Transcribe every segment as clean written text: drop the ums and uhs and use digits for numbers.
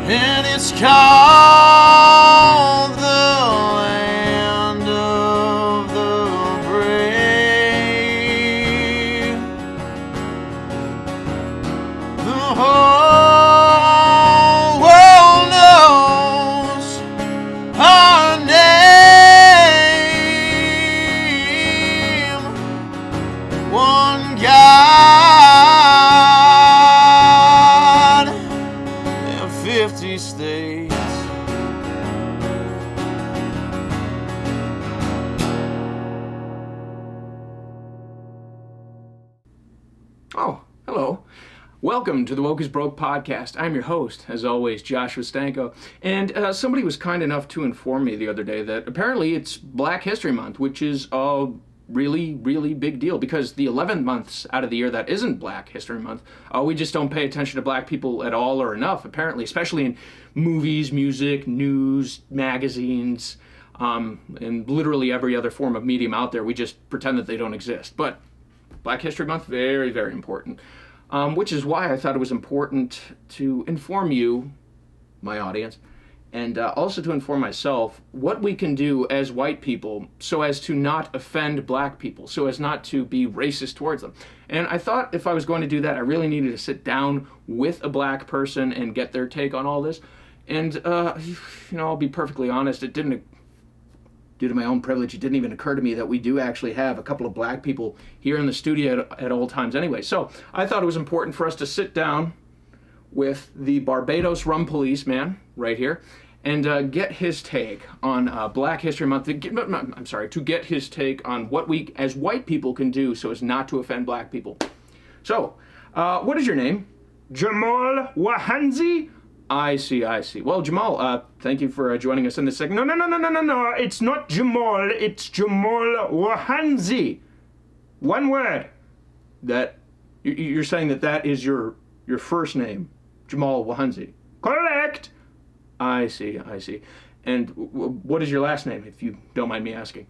and it's called the land of the brave. The whole world knows our name. One God and 50 states. Oh, hello. Welcome to the Woke is Broke podcast. I'm your host, as always, Joshua Stanko. And somebody was kind enough to inform me the other day that apparently it's Black History Month, which is a really, really big deal because the 11 months out of the year that isn't Black History Month, we just don't pay attention to black people at all or enough, apparently, especially in movies, music, news, magazines, and literally every other form of medium out there. We just pretend that they don't exist. But Black History Month, very, very important. Which is why I thought it was important to inform you, my audience, and also to inform myself what we can do as white people so as to not offend black people, so as not to be racist towards them. And I thought if I was going to do that, I really needed to sit down with a black person and get their take on all this. And, I'll be perfectly honest, due to my own privilege, it didn't even occur to me that we do actually have a couple of black people here in the studio at all times anyway. So I thought it was important for us to sit down with the Barbados rum police man right here and get his take on Black History Month. To get his take on what we as white people can do so as not to offend black people. So, what is your name? Jamal Wahanzi? I see. Well, Jamal, thank you for joining us in this segment. No. It's not Jamal. It's Jamal Wahanzi. One word. That you're saying that is your first name, Jamal Wahanzi. Correct. I see. And what is your last name, if you don't mind me asking?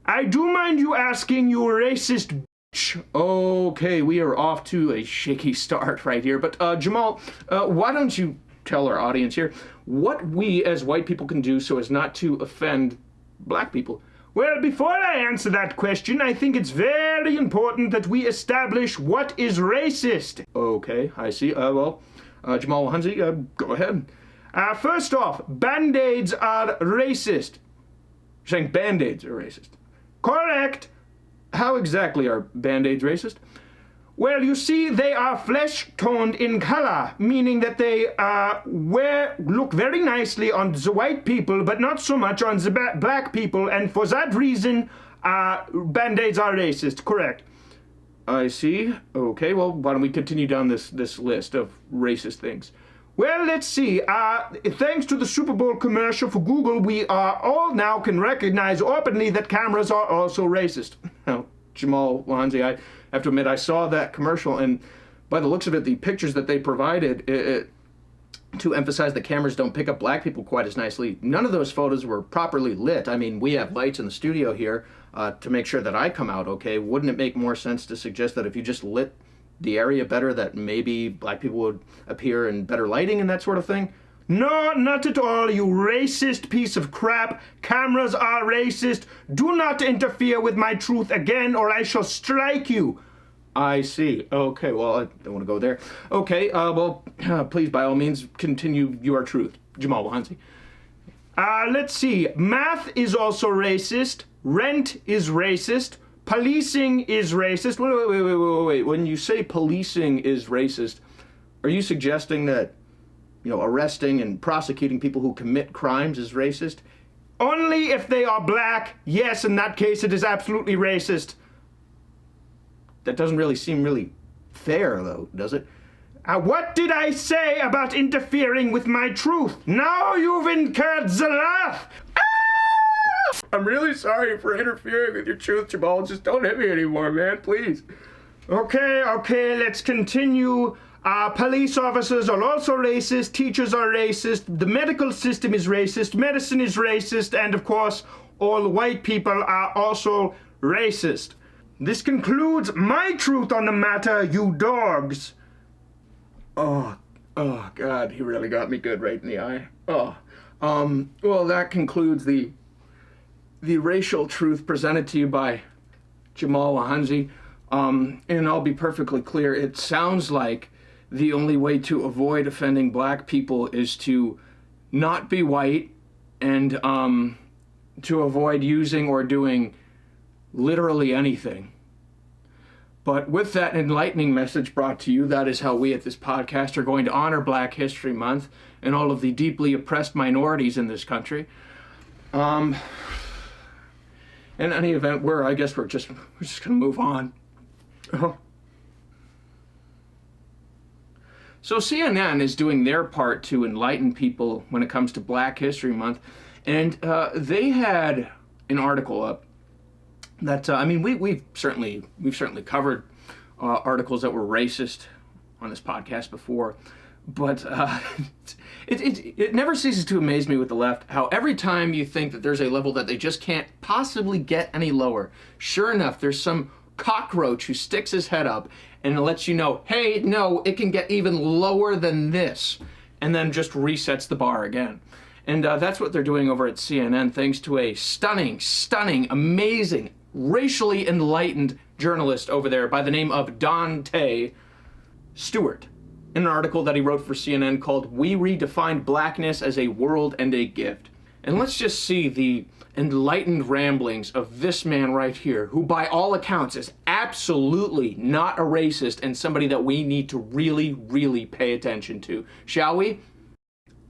I do mind you asking, you racist bitch. Okay, we are off to a shaky start right here. But Jamal, why don't you tell our audience here what we as white people can do so as not to offend black people? Well, before I answer that question, I think it's very important that we establish what is racist. Okay, I see. Jamal Wahanzi, go ahead. First off, Band-Aids are racist. You're saying Band-Aids are racist? Correct. How exactly are Band-Aids racist? Well, you see, they are flesh-toned in color, meaning that they look very nicely on the white people, but not so much on the black people, and for that reason, Band-Aids are racist. Correct. I see. Okay, well, why don't we continue down this list of racist things? Well, let's see. Thanks to the Super Bowl commercial for Google, we all now can recognize openly that cameras are also racist. Now, Jamal Wahanzi, I have to admit, I saw that commercial, and by the looks of it, the pictures that they provided to emphasize that cameras don't pick up black people quite as nicely, none of those photos were properly lit. I mean, we have lights in the studio here to make sure that I come out okay. Wouldn't it make more sense to suggest that if you just lit the area better, that maybe black people would appear in better lighting and that sort of thing? No, not at all, you racist piece of crap. Cameras are racist. Do not interfere with my truth again, or I shall strike you. I see. Okay, well, I don't want to go there. Okay, please, by all means, continue your truth. Jamal Wahanzi. Let's see. Math is also racist. Rent is racist. Policing is racist. Wait. When you say policing is racist, are you suggesting that arresting and prosecuting people who commit crimes is racist? Only if they are black. Yes, in that case, it is absolutely racist. That doesn't really seem really fair, though, does it? What did I say about interfering with my truth? Now you've incurred the wrath. I'm really sorry for interfering with your truth, Jamal. Just don't hit me anymore, man, please. Okay, let's continue. Police officers are also racist, teachers are racist, the medical system is racist, medicine is racist, and of course, all white people are also racist. This concludes my truth on the matter, you dogs. Oh, Oh, God, he really got me good right in the eye. Oh. Well, that concludes the racial truth presented to you by Jamal Wahanzi. And I'll be perfectly clear, it sounds like the only way to avoid offending black people is to not be white and to avoid using or doing literally anything. But with that enlightening message brought to you, that is how we at this podcast are going to honor Black History Month and all of the deeply oppressed minorities in this country. In any event, we're just going to move on. So CNN is doing their part to enlighten people when it comes to Black History Month, and they had an article up that we've certainly covered articles that were racist on this podcast before, but it never ceases to amaze me with the left how every time you think that there's a level that they just can't possibly get any lower, sure enough, there's some cockroach who sticks his head up and lets you know, hey, no, it can get even lower than this, and then just resets the bar again. And that's what they're doing over at CNN, thanks to a stunning, amazing, racially enlightened journalist over there by the name of Dante Stewart, in an article that he wrote for CNN called "We Redefined Blackness as a World and a Gift." And let's just see the enlightened ramblings of this man right here, who by all accounts is absolutely not a racist and somebody that we need to really, really pay attention to. Shall we?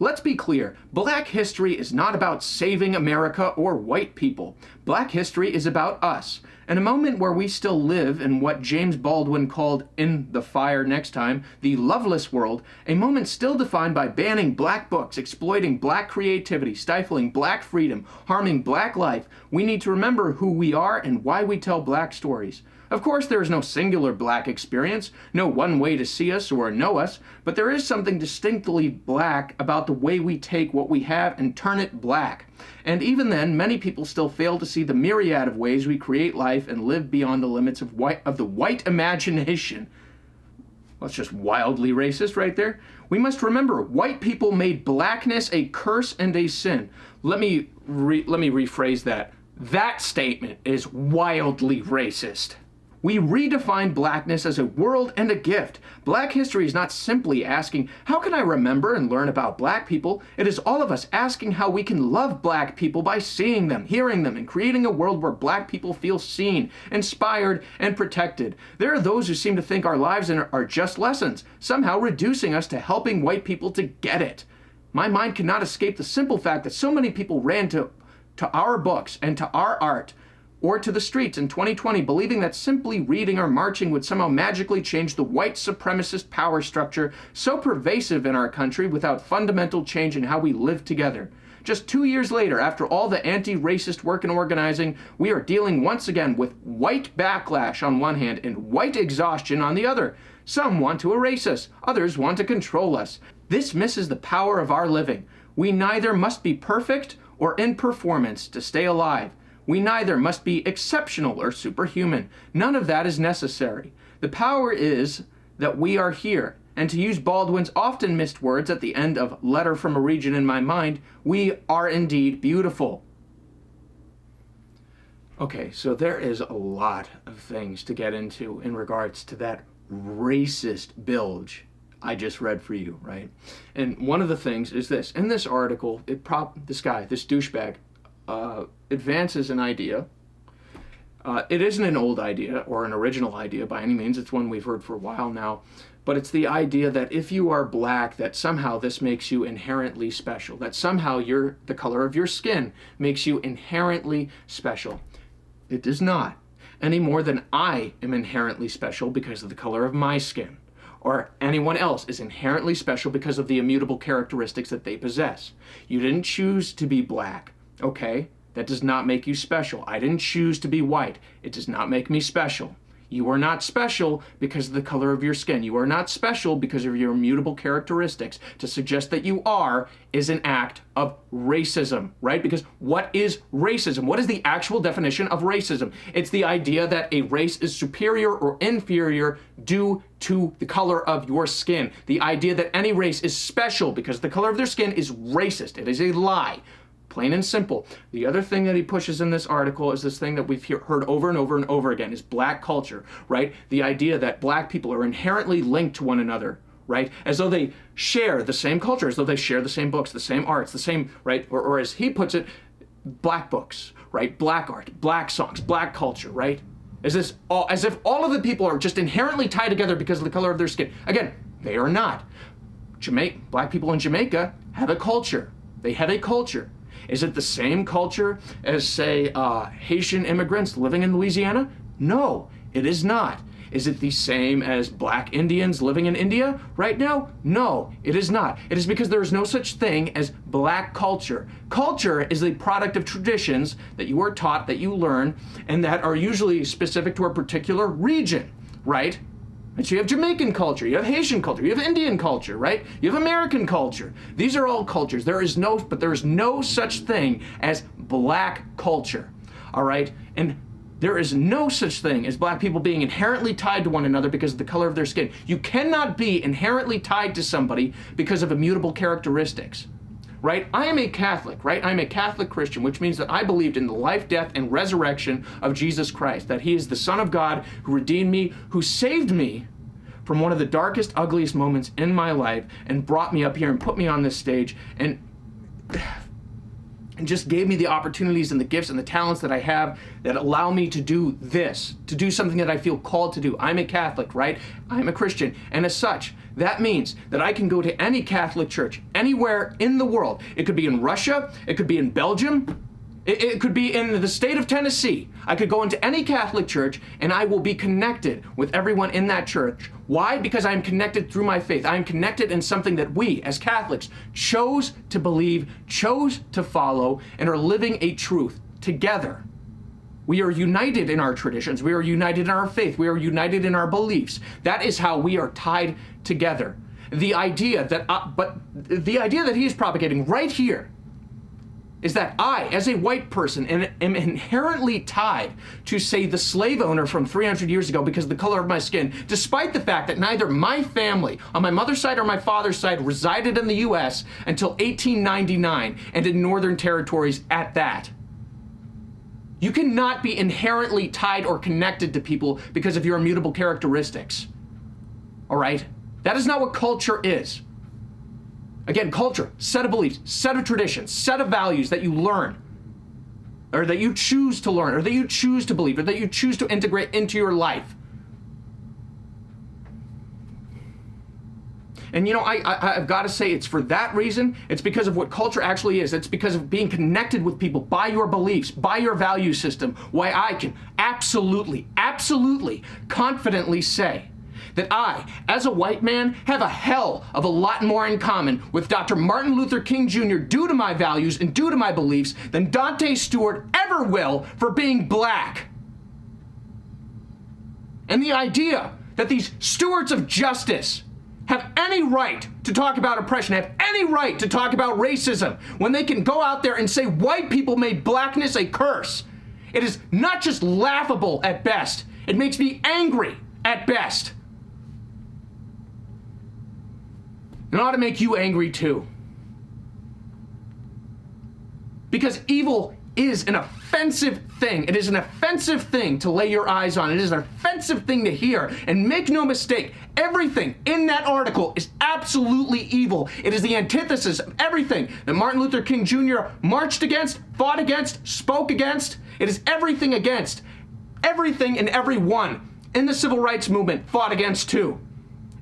Let's be clear, Black history is not about saving America or white people. Black history is about us. In a moment where we still live in what James Baldwin called In the Fire Next Time, the loveless world, a moment still defined by banning black books, exploiting black creativity, stifling black freedom, harming black life, we need to remember who we are and why we tell black stories. Of course, there is no singular black experience, no one way to see us or know us, but there is something distinctly black about the way we take what we have and turn it black. And even then, many people still fail to see the myriad of ways we create life and live beyond the limits of the white imagination. Well, that's just wildly racist right there. We must remember, white people made blackness a curse and a sin. Let me rephrase that. That statement is wildly racist. We redefine blackness as a world and a gift. Black history is not simply asking, how can I remember and learn about black people? It is all of us asking how we can love black people by seeing them, hearing them, and creating a world where black people feel seen, inspired, and protected. There are those who seem to think our lives are just lessons, somehow reducing us to helping white people to get it. My mind cannot escape the simple fact that so many people ran to our books and to our art, or to the streets in 2020, believing that simply reading or marching would somehow magically change the white supremacist power structure so pervasive in our country without fundamental change in how we live together. Just 2 years later, after all the anti-racist work and organizing, we are dealing once again with white backlash on one hand and white exhaustion on the other. Some want to erase us, others want to control us. This misses the power of our living. We neither must be perfect or in performance to stay alive. We neither must be exceptional or superhuman. None of that is necessary. The power is that we are here. And to use Baldwin's often missed words at the end of Letter from a Region in My Mind, we are indeed beautiful. Okay, so there is a lot of things to get into in regards to that racist bilge I just read for you, right? And one of the things is this. In this article, this douchebag, advances an idea. It isn't an old idea or an original idea by any means. It's one we've heard for a while now. But it's the idea that if you are black, that somehow this makes you inherently special. That somehow the color of your skin makes you inherently special. It does not. Any more than I am inherently special because of the color of my skin. Or anyone else is inherently special because of the immutable characteristics that they possess. You didn't choose to be black. Okay, that does not make you special. I didn't choose to be white. It does not make me special. You are not special because of the color of your skin. You are not special because of your immutable characteristics. To suggest that you are is an act of racism, right? Because what is racism? What is the actual definition of racism? It's the idea that a race is superior or inferior due to the color of your skin. The idea that any race is special because the color of their skin is racist. It is a lie. Plain and simple. The other thing that he pushes in this article is this thing that we've heard over and over and over again, is black culture, right? The idea that black people are inherently linked to one another, right? As though they share the same culture, as though they share the same books, the same arts, the same, right? Or as he puts it, black books, right? Black art, black songs, black culture, right? As if all of the people are just inherently tied together because of the color of their skin. Again, they are not. Black people in Jamaica have a culture. They have a culture. Is it the same culture as, say, Haitian immigrants living in Louisiana? No, it is not. Is it the same as black Indians living in India right now? No, it is not. It is because there is no such thing as black culture. Culture is the product of traditions that you are taught, that you learn, and that are usually specific to a particular region, right? And so you have Jamaican culture, you have Haitian culture, you have Indian culture, right? You have American culture. These are all cultures. There is no such thing as black culture, all right? And there is no such thing as black people being inherently tied to one another because of the color of their skin. You cannot be inherently tied to somebody because of immutable characteristics, right? I am a Catholic, right? I'm a Catholic Christian, which means that I believed in the life, death, and resurrection of Jesus Christ, that he is the Son of God who redeemed me, who saved me from one of the darkest, ugliest moments in my life and brought me up here and put me on this stage and just gave me the opportunities and the gifts and the talents that I have that allow me to do this, to do something that I feel called to do. I'm a Catholic, right? I'm a Christian. And as such, that means that I can go to any Catholic church anywhere in the world. It could be in Russia. It could be in Belgium. It could be in the state of Tennessee. I could go into any Catholic church and I will be connected with everyone in that church. Why? Because I'm connected through my faith. I'm connected in something that we, as Catholics, chose to believe, chose to follow, and are living a truth together. We are united in our traditions. We are united in our faith. We are united in our beliefs. That is how we are tied together. The idea that he is propagating right here is that I, as a white person, am inherently tied to, say, the slave owner from 300 years ago because of the color of my skin, despite the fact that neither my family, on my mother's side or my father's side, resided in the U.S. until 1899, and in northern territories at that. You cannot be inherently tied or connected to people because of your immutable characteristics. All right? That is not what culture is. Again, culture, set of beliefs, set of traditions, set of values that you learn, or that you choose to learn, or that you choose to believe, or that you choose to integrate into your life. And you know, I've got to say, it's for that reason. It's because of what culture actually is. It's because of being connected with people by your beliefs, by your value system, why I can absolutely, absolutely confidently say that I, as a white man, have a hell of a lot more in common with Dr. Martin Luther King Jr. due to my values and due to my beliefs than Dante Stewart ever will for being black. And the idea that these stewards of justice have any right to talk about oppression, have any right to talk about racism, when they can go out there and say white people made blackness a curse. It is not just laughable at best, it makes me angry at best. It ought to make you angry too. Because evil is an offensive thing. It is an offensive thing to lay your eyes on. It is an offensive thing to hear. And make no mistake, everything in that article is absolutely evil. It is the antithesis of everything that Martin Luther King Jr. marched against, fought against, spoke against. It is everything against. Everything and everyone in the civil rights movement fought against too.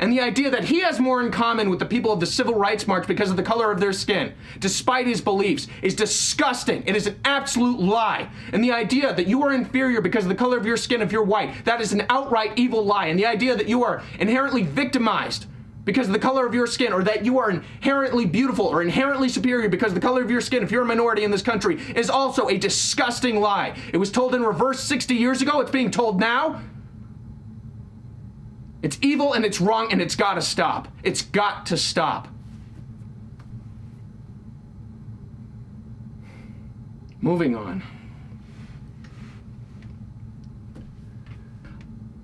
And the idea that he has more in common with the people of the Civil Rights March because of the color of their skin, despite his beliefs, is disgusting. It is an absolute lie. And the idea that you are inferior because of the color of your skin if you're white, that is an outright evil lie. And the idea that you are inherently victimized because of the color of your skin, or that you are inherently beautiful or inherently superior because of the color of your skin if you're a minority in this country, is also a disgusting lie. It was told in reverse 60 years ago. It's being told now. It's evil and it's wrong and it's got to stop. It's got to stop. Moving on.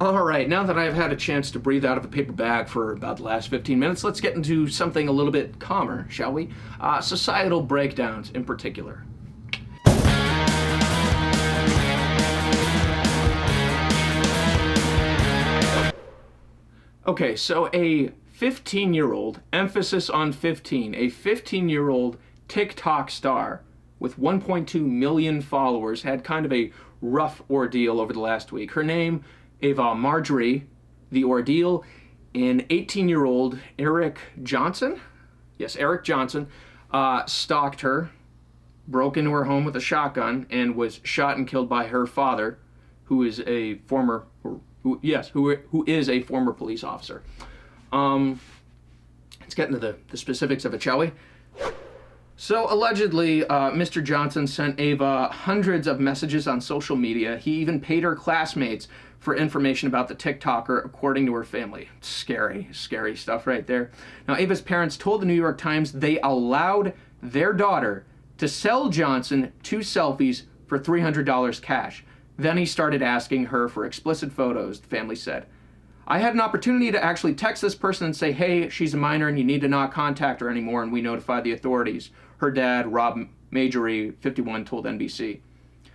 All right, now that I've had a chance to breathe out of a paper bag for about the last 15 minutes, let's get into something a little bit calmer, shall we? Societal breakdowns in particular. Okay, so a 15-year-old, emphasis on 15, a 15-year-old TikTok star with 1.2 million followers had kind of a rough ordeal over the last week. Her name, Ava Marjorie. The ordeal, an 18-year-old Eric Johnson, stalked her, broke into her home with a shotgun, and was shot and killed by her father, who is a former police officer. Let's get into the specifics of it, shall we? So allegedly, Mr. Johnson sent Ava hundreds of messages on social media. He even paid her classmates for information about the TikToker, according to her family. Scary, scary stuff right there. Now, Ava's parents told the New York Times they allowed their daughter to sell Johnson 2 selfies for $300 cash. Then he started asking her for explicit photos, the family said. I had an opportunity to actually text this person and say, hey, she's a minor and you need to not contact her anymore, and we notified the authorities. Her dad, Rob Majorie, 51, told NBC.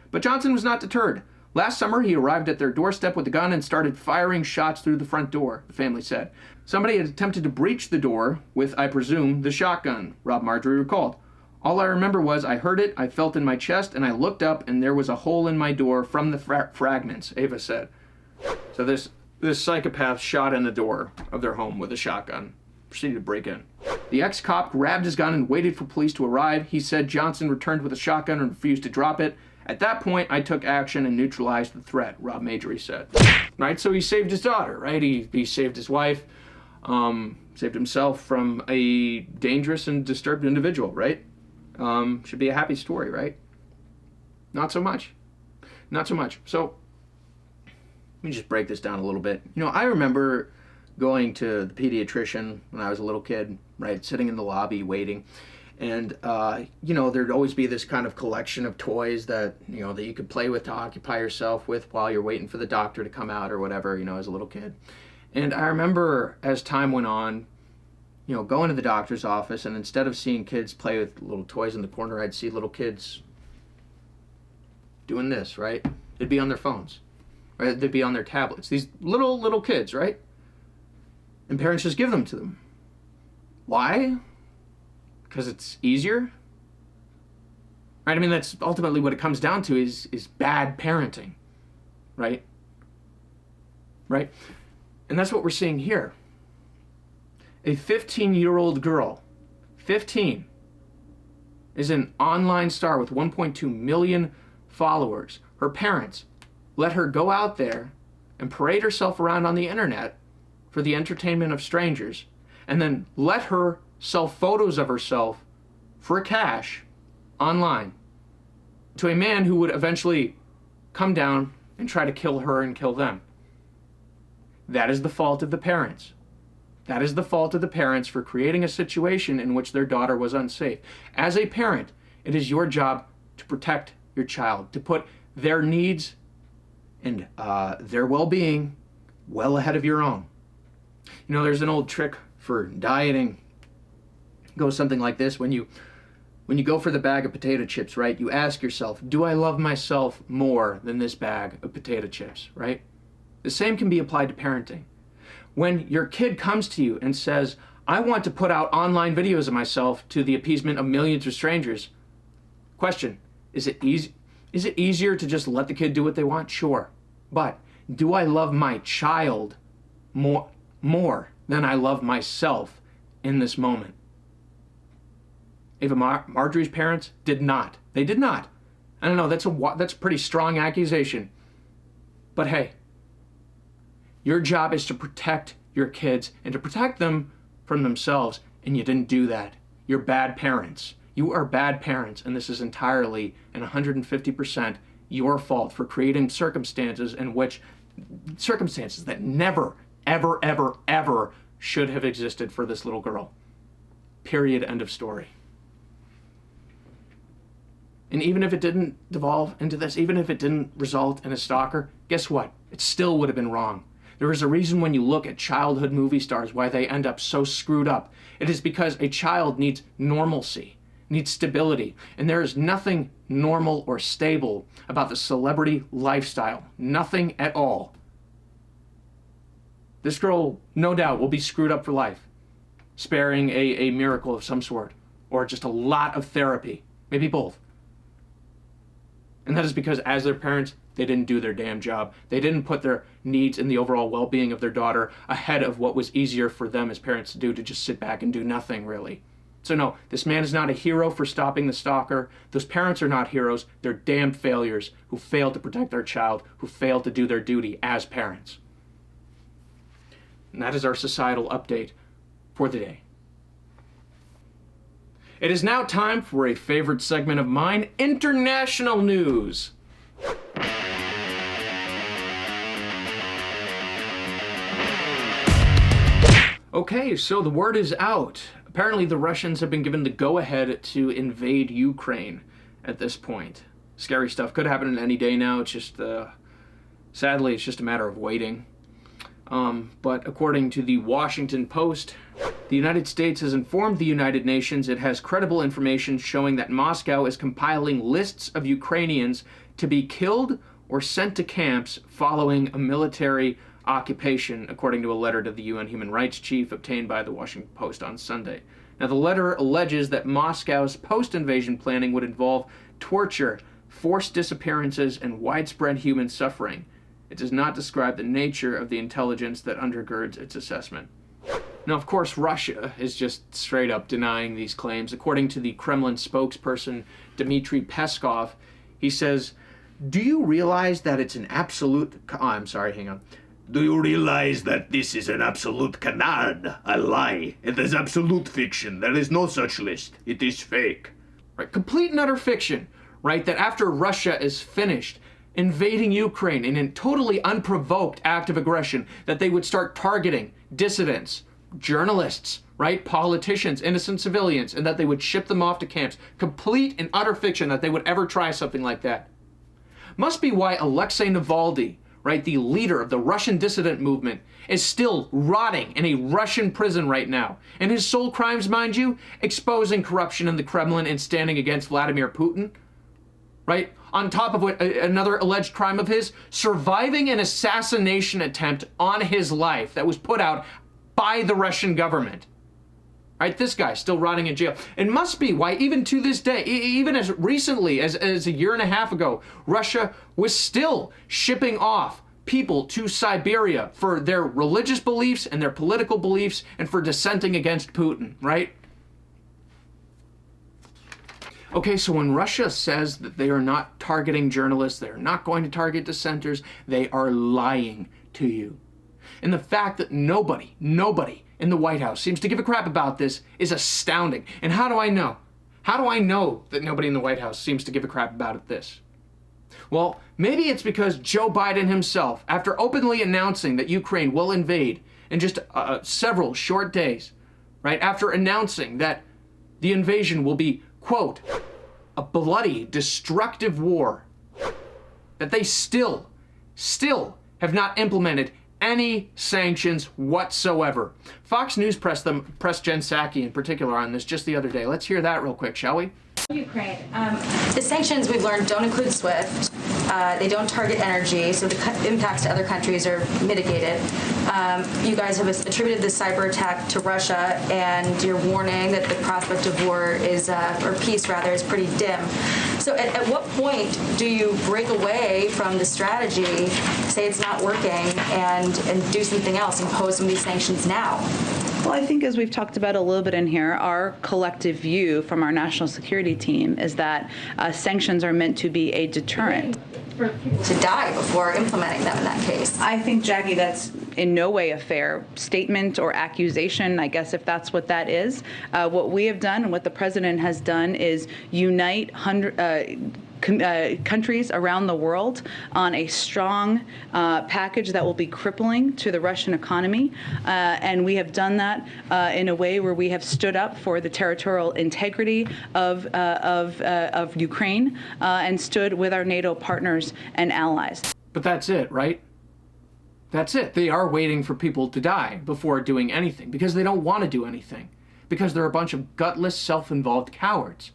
But Johnson was not deterred. Last summer, he arrived at their doorstep with a gun and started firing shots through the front door, the family said. Somebody had attempted to breach the door with, I presume, the shotgun, Rob Marjorie recalled. All I remember was I heard it, I felt in my chest, and I looked up, and there was a hole in my door from the fragments, Ava said. So this psychopath shot in the door of their home with a shotgun, proceeded to break in. The ex-cop grabbed his gun and waited for police to arrive. He said Johnson returned with a shotgun and refused to drop it. At that point, I took action and neutralized the threat, Rob Majorie said. Right, so he saved his daughter, right? He saved his wife, saved himself from a dangerous and disturbed individual, right? Should be a happy story, right? Not so much. Not so much. So, let me just break this down a little bit. You know, I remember going to the pediatrician when I was a little kid, right? Sitting in the lobby waiting. And, there'd always be this kind of collection of toys that you could play with to occupy yourself with while you're waiting for the doctor to come out or whatever, as a little kid. And I remember as time went on, going to the doctor's office, and instead of seeing kids play with little toys in the corner, I'd see little kids doing this, right? They'd be on their phones, right? They'd be on their tablets. These little kids, right? And parents just give them to them. Why? Because it's easier? Right? I mean, that's ultimately what it comes down to is bad parenting, right? Right? And that's what we're seeing here. A 15-year-old girl, 15, is an online star with 1.2 million followers. Her parents let her go out there and parade herself around on the internet for the entertainment of strangers, and then let her sell photos of herself for cash online to a man who would eventually come down and try to kill her and kill them. That is the fault of the parents. That is the fault of the parents for creating a situation in which their daughter was unsafe. As a parent, it is your job to protect your child, to put their needs and their well-being well ahead of your own. There's an old trick for dieting. It goes something like this. When you go for the bag of potato chips, right, you ask yourself, do I love myself more than this bag of potato chips, right? The same can be applied to parenting. When your kid comes to you and says, I want to put out online videos of myself to the appeasement of millions of strangers, question, is it easier to just let the kid do what they want? Sure. But do I love my child more than I love myself in this moment? Ava Marjorie's parents did not. They did not. I don't know, that's a pretty strong accusation. But hey, your job is to protect your kids and to protect them from themselves, and you didn't do that. You're bad parents. You are bad parents, and this is entirely and 150% your fault for creating circumstances that never, ever, ever, ever should have existed for this little girl. Period. End of story. And even if it didn't devolve into this, even if it didn't result in a stalker, guess what? It still would have been wrong. There is a reason when you look at childhood movie stars why they end up so screwed up. It is because a child needs normalcy, needs stability, and there is nothing normal or stable about the celebrity lifestyle. Nothing at all. This girl, no doubt, will be screwed up for life, sparing a miracle of some sort, or just a lot of therapy, maybe both. And that is because as their parents, they didn't do their damn job. They didn't put their needs and the overall well-being of their daughter ahead of what was easier for them as parents to do, to just sit back and do nothing, really. So no, this man is not a hero for stopping the stalker. Those parents are not heroes. They're damn failures who failed to protect their child, who failed to do their duty as parents. And that is our societal update for the day. It is now time for a favorite segment of mine, international news. Okay, so the word is out. Apparently the Russians have been given the go-ahead to invade Ukraine at this point. Scary stuff. Could happen any day now. It's just, sadly, it's just a matter of waiting. But according to the Washington Post, the United States has informed the United Nations it has credible information showing that Moscow is compiling lists of Ukrainians to be killed or sent to camps following a military occupation, according to a letter to the UN Human Rights Chief obtained by the Washington Post on Sunday. Now, the letter alleges that Moscow's post-invasion planning would involve torture, forced disappearances, and widespread human suffering. It does not describe the nature of the intelligence that undergirds its assessment. Now, of course, Russia is just straight up denying these claims. According to the Kremlin spokesperson, Dmitry Peskov, he says, "Do you realize that it's an absolute..." Do you realize that this is an absolute canard, a lie? It is absolute fiction. There is no such list. It is fake. Right, complete and utter fiction, right? That after Russia is finished invading Ukraine in a totally unprovoked act of aggression, that they would start targeting dissidents, journalists, right? Politicians, innocent civilians, and that they would ship them off to camps. Complete and utter fiction that they would ever try something like that. Must be why Alexei Navalny, right, the leader of the Russian dissident movement, is still rotting in a Russian prison right now. And his sole crimes, mind you, exposing corruption in the Kremlin and standing against Vladimir Putin, right? On top of what another alleged crime of his, surviving an assassination attempt on his life that was put out by the Russian government. Right, this guy still rotting in jail. It must be why even to this day, even as recently as a year and a half ago, Russia was still shipping off people to Siberia for their religious beliefs and their political beliefs and for dissenting against Putin, right? Okay, so when Russia says that they are not targeting journalists, they're not going to target dissenters, they are lying to you. And the fact that nobody in the White House seems to give a crap about this is astounding. And how do I know? How do I know that nobody in the White House seems to give a crap about this? Well, maybe it's because Joe Biden himself, after openly announcing that Ukraine will invade in just several short days, right, after announcing that the invasion will be, quote, a bloody, destructive war, that they still have not implemented any sanctions whatsoever. Fox News pressed Jen Psaki in particular on this just the other day. Let's hear that real quick, shall we? Ukraine. The sanctions we've learned don't include SWIFT. They don't target energy, so the impacts to other countries are mitigated. You guys have attributed this cyber attack to Russia, and you're warning that the prospect of war is, or peace rather, is pretty dim. So at what point do you break away from the strategy, say it's not working, and do something else, impose some of these sanctions now? Well, I think as we've talked about a little bit in here, our collective view from our national security team is that sanctions are meant to be a deterrent. To die before implementing them in that case. I think, Jackie, that's in no way a fair statement or accusation, I guess, if that's what that is. What we have done and what the president has done is unite countries around the world on a strong package that will be crippling to the Russian economy. And we have done that in a way where we have stood up for the territorial integrity of Ukraine and stood with our NATO partners and allies. But that's it, right? That's it. They are waiting for people to die before doing anything because they don't want to do anything, because they're a bunch of gutless, self-involved cowards.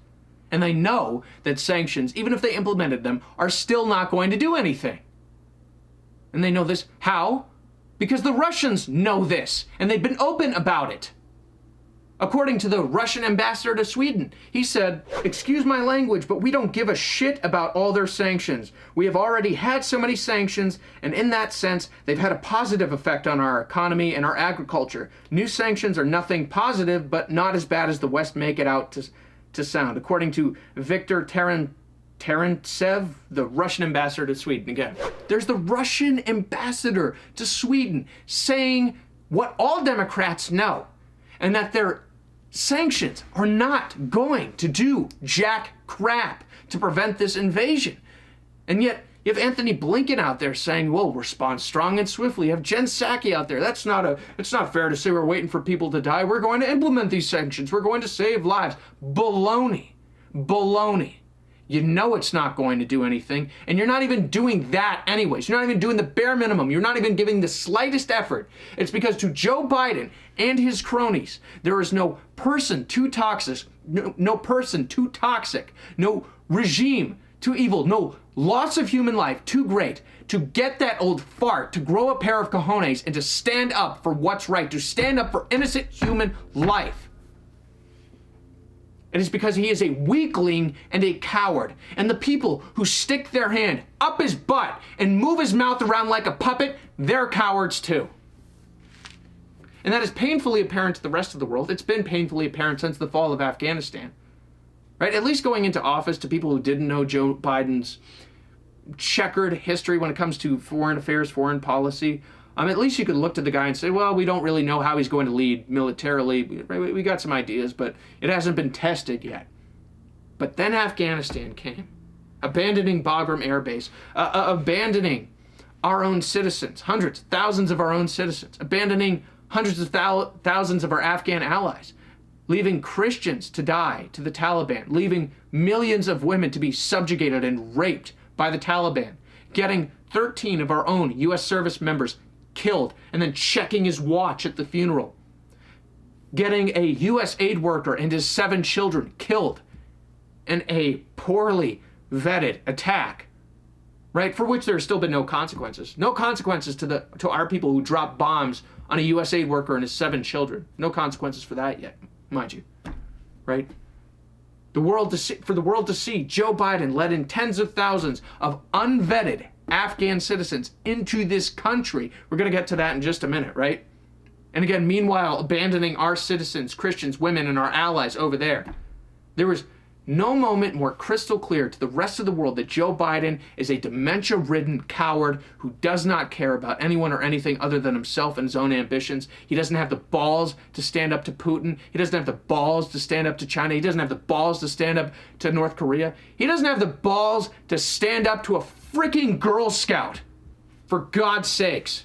And they know that sanctions, even if they implemented them, are still not going to do anything. And they know this. How? Because the Russians know this, and they've been open about it. According to the Russian ambassador to Sweden, he said, "Excuse my language, but we don't give a shit about all their sanctions. We have already had so many sanctions, and in that sense, they've had a positive effect on our economy and our agriculture. New sanctions are nothing positive, but not as bad as the West make it out to sound," according to Viktor Terentsev, the Russian ambassador to Sweden. Again, there's the Russian ambassador to Sweden saying what all Democrats know, and that their sanctions are not going to do jack crap to prevent this invasion. And yet, you have Anthony Blinken out there saying, "Well, respond strong and swiftly." You have Jen Psaki out there. It's not fair to say we're waiting for people to die. We're going to implement these sanctions. We're going to save lives. Baloney. Baloney. You know it's not going to do anything, and you're not even doing that anyways. You're not even doing the bare minimum. You're not even giving the slightest effort. It's because to Joe Biden and his cronies, there is no person too toxic, no person too toxic, no regime too evil, no loss of human life too great to get that old fart to grow a pair of cojones and to stand up for what's right, to stand up for innocent human life. It is because he is a weakling and a coward. And the people who stick their hand up his butt and move his mouth around like a puppet, they're cowards too. And that is painfully apparent to the rest of the world. It's been painfully apparent since the fall of Afghanistan. Right? At least going into office, to people who didn't know Joe Biden's checkered history when it comes to foreign affairs, foreign policy, at least you could look to the guy and say, well, we don't really know how he's going to lead militarily. We got some ideas, but it hasn't been tested yet. But then Afghanistan came, abandoning Bagram Air Base, abandoning our own citizens, hundreds, thousands of our own citizens, abandoning hundreds of thousands of our Afghan allies, leaving Christians to die to the Taliban, leaving millions of women to be subjugated and raped by the Taliban, getting 13 of our own U.S. service members killed, and then checking his watch at the funeral, getting a U.S. aid worker and his 7 children killed in a poorly vetted attack, right, for which there has still been no consequences. No consequences to our people who dropped bombs on a U.S. aid worker and his 7 children. No consequences for that yet, mind you, right? For the world to see Joe Biden let in tens of thousands of unvetted Afghan citizens into this country. We're going to get to that in just a minute, right? And again, meanwhile, abandoning our citizens, Christians, women, and our allies over there. There was no moment more crystal clear to the rest of the world that Joe Biden is a dementia-ridden coward who does not care about anyone or anything other than himself and his own ambitions. He doesn't have the balls to stand up to Putin. He doesn't have the balls to stand up to China. He doesn't have the balls to stand up to North Korea. He doesn't have the balls to stand up to a freaking Girl Scout, for God's sakes.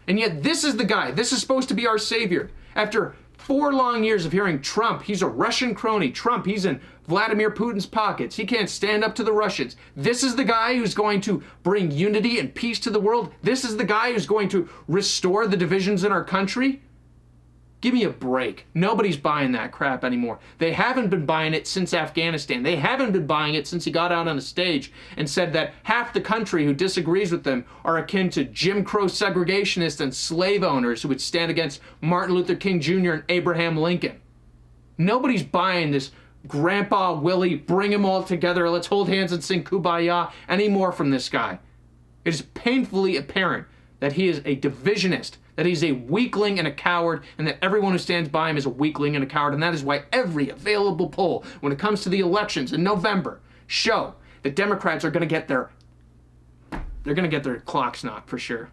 And yet this is the guy. This is supposed to be our savior. After 4 long years of hearing Trump, he's a Russian crony. Trump, he's in Vladimir Putin's pockets. He can't stand up to the Russians. This is the guy who's going to bring unity and peace to the world. This is the guy who's going to restore the divisions in our country. Give me a break. Nobody's buying that crap anymore. They haven't been buying it since Afghanistan. They haven't been buying it since he got out on a stage and said that half the country who disagrees with them are akin to Jim Crow segregationists and slave owners who would stand against Martin Luther King Jr. and Abraham Lincoln. Nobody's buying this Grandpa Willie, bring them all together, let's hold hands and sing Kumbaya anymore from this guy. It is painfully apparent that he is a divisionist, that he's a weakling and a coward, and that everyone who stands by him is a weakling and a coward. And that is why every available poll, when it comes to the elections in November, show that Democrats are going to get their clocks knocked for sure.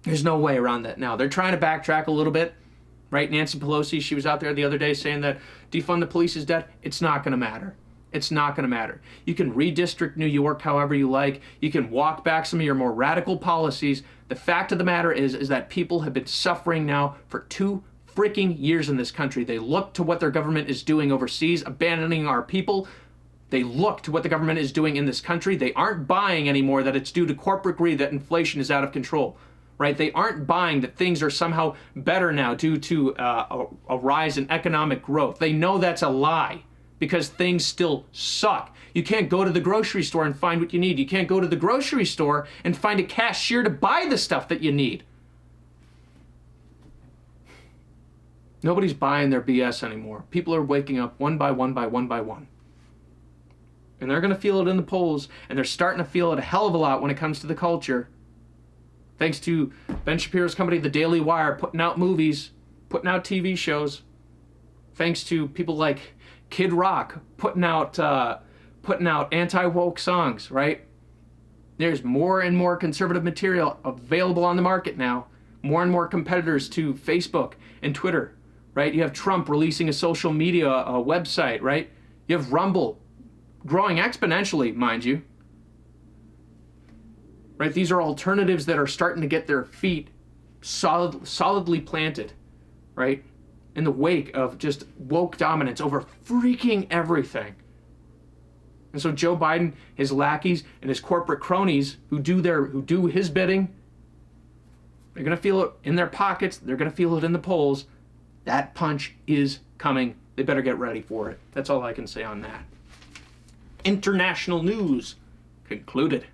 There's no way around that now. They're trying to backtrack a little bit, right? Nancy Pelosi, she was out there the other day saying that defund the police is dead. It's not going to matter. It's not going to matter. You can redistrict New York however you like. You can walk back some of your more radical policies. The fact of the matter is that people have been suffering now for 2 freaking years in this country. They look to what their government is doing overseas, abandoning our people. They look to what the government is doing in this country. They aren't buying anymore that it's due to corporate greed that inflation is out of control, right? They aren't buying that things are somehow better now due to a rise in economic growth. They know that's a lie because things still suck. You can't go to the grocery store and find what you need. You can't go to the grocery store and find a cashier to buy the stuff that you need. Nobody's buying their BS anymore. People are waking up one by one by one by one. And they're going to feel it in the polls, and they're starting to feel it a hell of a lot when it comes to the culture. Thanks to Ben Shapiro's company, The Daily Wire, putting out movies, putting out TV shows. Thanks to people like Kid Rock putting out anti-woke songs, right? There's more and more conservative material available on the market now. More and more competitors to Facebook and Twitter, right? You have Trump releasing a social media website, right? You have Rumble growing exponentially, mind you. Right? These are alternatives that are starting to get their feet solidly planted, right? In the wake of just woke dominance over freaking everything. And so Joe Biden, his lackeys, and his corporate cronies who do his bidding, they're going to feel it in their pockets. They're going to feel it in the polls. That punch is coming. They better get ready for it. That's all I can say on that. International news concluded.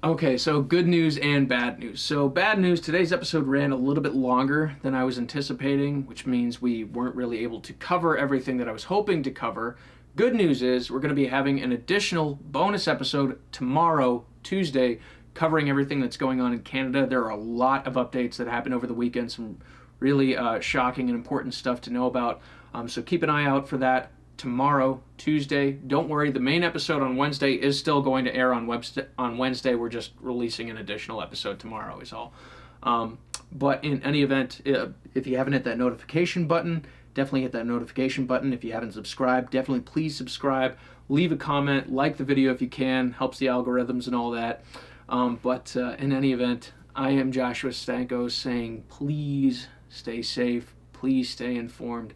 Okay, so good news and bad news. So bad news, today's episode ran a little bit longer than I was anticipating, which means we weren't really able to cover everything that I was hoping to cover. Good news is we're going to be having an additional bonus episode tomorrow, Tuesday, covering everything that's going on in Canada. There are a lot of updates that happened over the weekend, some really shocking and important stuff to know about. So keep an eye out for that tomorrow, Tuesday. Don't worry, the main episode on Wednesday is still going to air on Wednesday. We're just releasing an additional episode tomorrow is all. But in any event, if you haven't hit that notification button, definitely hit that notification button. If you haven't subscribed, definitely please subscribe. Leave a comment, like the video if you can. Helps the algorithms and all that. But in any event, I am Joshua Stanko saying please stay safe, please stay informed,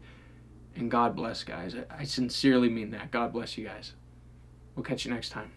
and God bless, guys. I sincerely mean that. God bless you guys. We'll catch you next time.